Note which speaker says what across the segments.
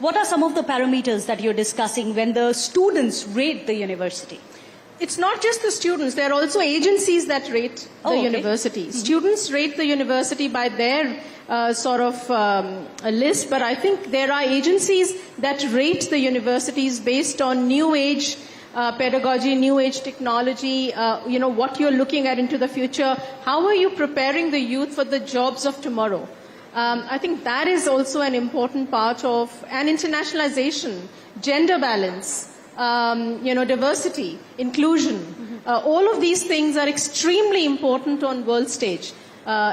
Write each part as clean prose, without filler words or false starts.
Speaker 1: what are some of the parameters that you're discussing when the students rate the university?
Speaker 2: It's not just the students. There are also agencies that rate the university. Mm-hmm. Students rate the university by their list, but I think there are agencies that rate the universities based on new age pedagogy, new age technology, what you're looking at into the future. How are you preparing the youth for the jobs of tomorrow? I think that is also an important part of an internationalization, gender balance, diversity, inclusion. Mm-hmm. All of these things are extremely important on world stage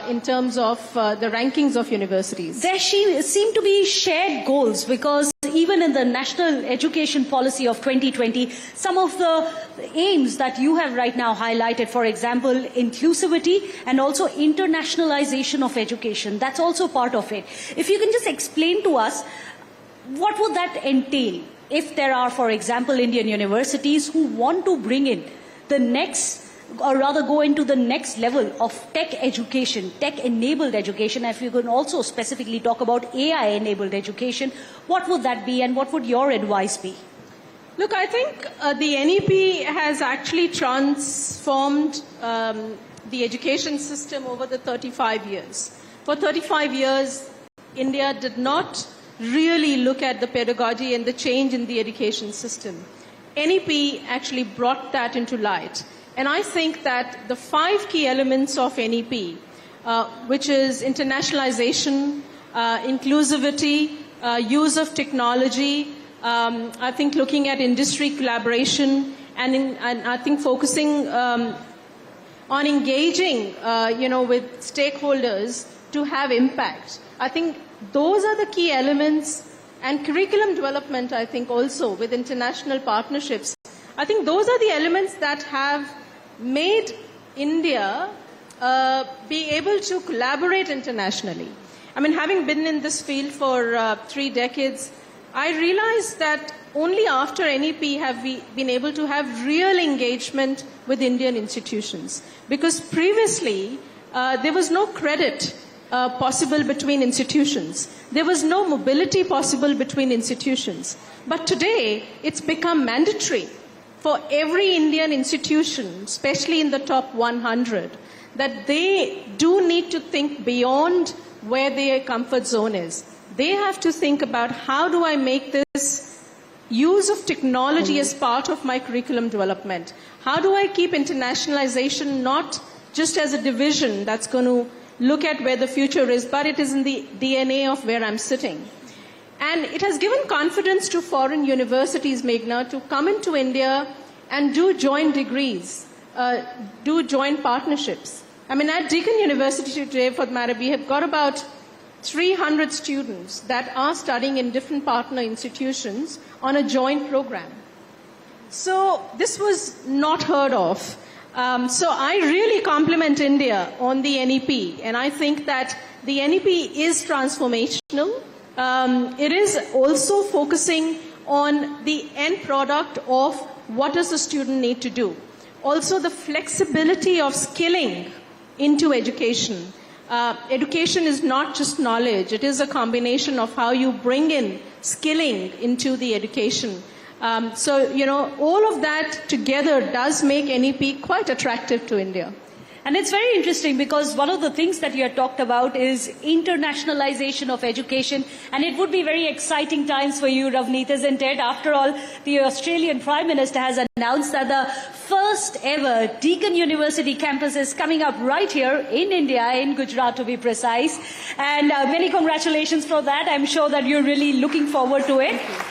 Speaker 2: in terms of the rankings of universities.
Speaker 1: There seem to be shared goals, because even in the National Education Policy of 2020, some of the aims that you have right now highlighted, for example, inclusivity and also internationalization of education, that's also part of it. If you can just explain to us, what would that entail? If there are, for example, Indian universities who want to bring in the next, or rather go into the next level of tech education, tech-enabled education, if you can also specifically talk about AI-enabled education, what would that be and what would your advice be?
Speaker 2: Look, I think the NEP has actually transformed the education system over the 35 years. For 35 years, India did not really look at the pedagogy and the change in the education system. NEP actually brought that into light. And I think that the 5 key elements of NEP, which is internationalization, inclusivity, use of technology, I think looking at industry collaboration, and I think focusing on engaging, with stakeholders to have impact. I think those are the key elements, and curriculum development, I think also with international partnerships. I think those are the elements that have made India be able to collaborate internationally. I mean, having been in this field for 3 decades, I realized that only after NEP have we been able to have real engagement with Indian institutions. Because previously, there was no credit possible between institutions. There was no mobility possible between institutions. But today, it's become mandatory for every Indian institution, especially in the top 100, that they do need to think beyond where their comfort zone is. They have to think about, how do I make this use of technology as part of my curriculum development? How do I keep internationalization not just as a division that's going to look at where the future is, but it is in the DNA of where I'm sitting. And it has given confidence to foreign universities, Meghna, to come into India and do joint degrees, do joint partnerships. I mean, at Deakin University today, for the matter, we have got about 300 students that are studying in different partner institutions on a joint program. So this was not heard of. So I really compliment India on the NEP, and I think that the NEP is transformational. It is also focusing on the end product of what does the student need to do. Also the flexibility of skilling into education. Education is not just knowledge. It is a combination of how you bring in skilling into the education. All of that together does make NEP quite attractive to India.
Speaker 1: And it's very interesting, because one of the things that you had talked about is internationalization of education, and it would be very exciting times for you, Ravneet, isn't it? After all, the Australian Prime Minister has announced that the first ever Deakin University campus is coming up right here in India, in Gujarat to be precise. And many congratulations for that. I'm sure that you're really looking forward to it.